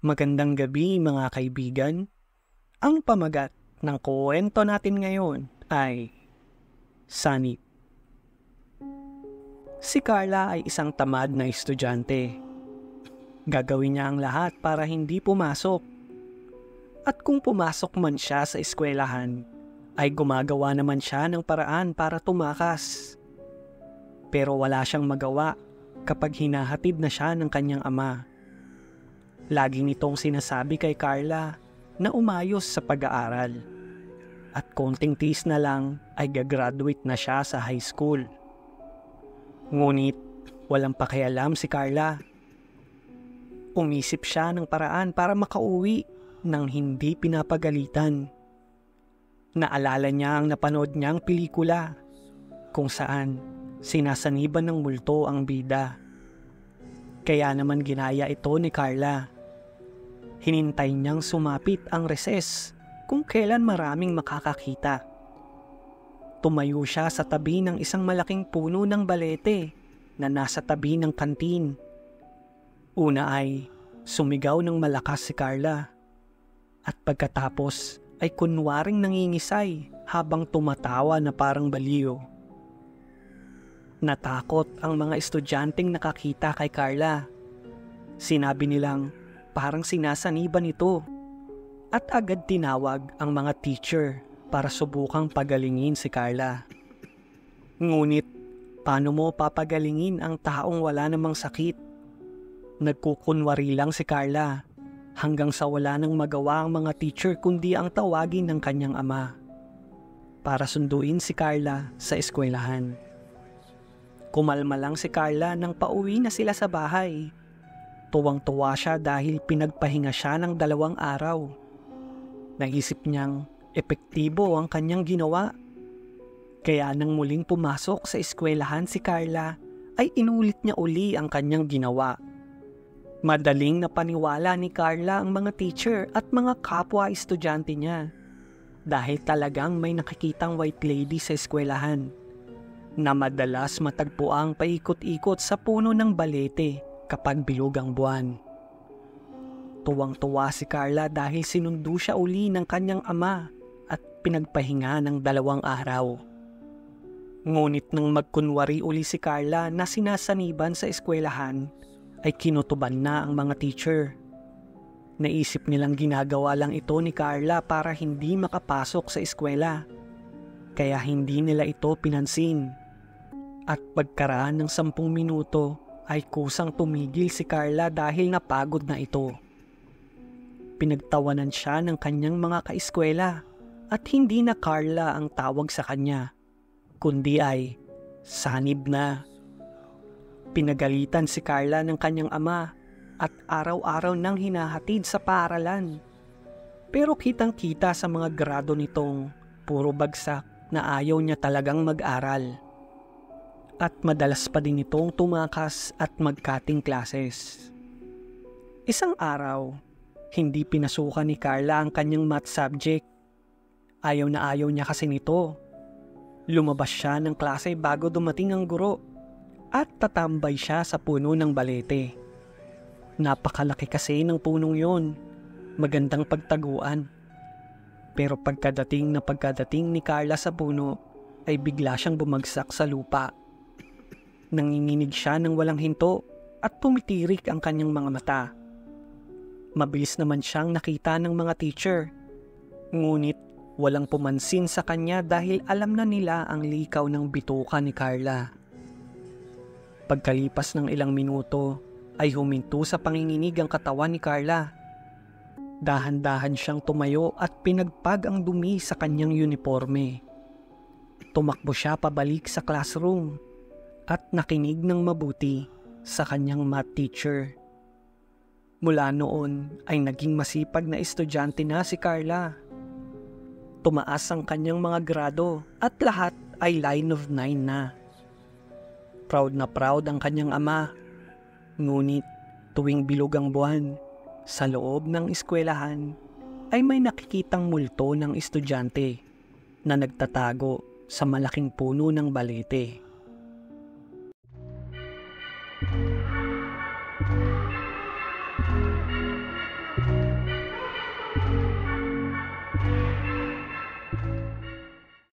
Magandang gabi mga kaibigan. Ang pamagat ng kuwento natin ngayon ay Sanib. Si Carla ay isang tamad na estudyante. Gagawin niya ang lahat para hindi pumasok. At kung pumasok man siya sa eskwelahan, ay gumagawa naman siya ng paraan para tumakas. Pero wala siyang magawa kapag hinahatid na siya ng kanyang ama. Lagi nitong sinasabi kay Carla na umayos sa pag-aaral. At konting tiis na lang ay gagraduate na siya sa high school. Ngunit walang pakialam si Carla. Umisip siya ng paraan para makauwi nang hindi pinapagalitan. Naalala niya ang napanood niyang pelikula kung saan sinasaniban ng multo ang bida. Kaya naman ginaya ito ni Carla. Hinintay niyang sumapit ang recess kung kailan maraming makakakita. Tumayo siya sa tabi ng isang malaking puno ng balete na nasa tabi ng kantin. Una ay sumigaw ng malakas si Carla at pagkatapos ay kunwaring nangingisay habang tumatawa na parang baliw. Natakot ang mga estudyanteng nakakita kay Carla. Sinabi nilang parang sinasaniban ito at agad tinawag ang mga teacher para subukang pagalingin si Carla. Ngunit paano mo papagalingin ang taong wala namang sakit? Nagkukunwari lang si Carla hanggang sa wala nang magawa ang mga teacher kundi ang tawagin ng kanyang ama para sunduin si Carla sa eskwelahan. Kumalma lang si Carla nang pauwi na sila sa bahay. Tuwang-tuwa siya dahil pinagpahinga siya ng 2 araw. Naisip niyang epektibo ang kanyang ginawa. Kaya nang muling pumasok sa eskwelahan si Carla ay inulit niya uli ang kanyang ginawa. Madaling napaniwala ni Carla ang mga teacher at mga kapwa estudyante niya dahil talagang may nakikitang white lady sa eskwelahan na madalas matagpuang paikot-ikot sa puno ng balete kapag bilog ang buwan. Tuwang-tuwa si Carla dahil sinundo siya uli ng kanyang ama at pinagpahinga ng 2 araw. Ngunit nang magkunwari uli si Carla na sinasaniban sa eskwelahan, ay kinutuban na ang mga teacher. Naisip nilang ginagawa lang ito ni Carla para hindi makapasok sa eskwela. Kaya hindi nila ito pinansin. At pagkaraan ng 10 minuto, ay kusang tumigil si Carla dahil napagod na ito. Pinagtawanan siya ng kanyang mga kaeskwela at hindi na Carla ang tawag sa kanya, kundi ay Sanib na. Pinagalitan si Carla ng kanyang ama at araw-araw nang hinahatid sa paaralan. Pero kitang-kita sa mga grado nitong puro bagsak na ayaw niya talagang mag-aral. At madalas pa din itong tumakas at mag-cutting classes. Isang araw, hindi pinasukan ni Carla ang kanyang math subject. Ayaw na ayaw niya kasi nito. Lumabas siya ng klase bago dumating ang guro at tatambay siya sa puno ng balete. Napakalaki kasi ng punong yon. Magandang pagtaguan. Pero pagkadating ni Carla sa puno, ay bigla siyang bumagsak sa lupa. Nanginginig siya ng walang hinto at tumitirik ang kanyang mga mata. Mabilis naman siyang nakita ng mga teacher. Ngunit walang pumansin sa kanya dahil alam na nila ang likaw ng bituka ni Carla. Pagkalipas ng ilang minuto ay huminto sa panginginig ang katawan ni Carla. Dahan-dahan siyang tumayo at pinagpag ang dumi sa kanyang uniforme. Tumakbo siya pabalik sa classroom at nakinig ng mabuti sa kanyang math teacher. Mula noon ay naging masipag na estudyante na si Carla. Tumaas ang kanyang mga grado at lahat ay line of 9 na. Proud na proud ang kanyang ama. Ngunit tuwing bilog ang buwan, sa loob ng eskwelahan ay may nakikitang multo ng estudyante na nagtatago sa malaking puno ng balete.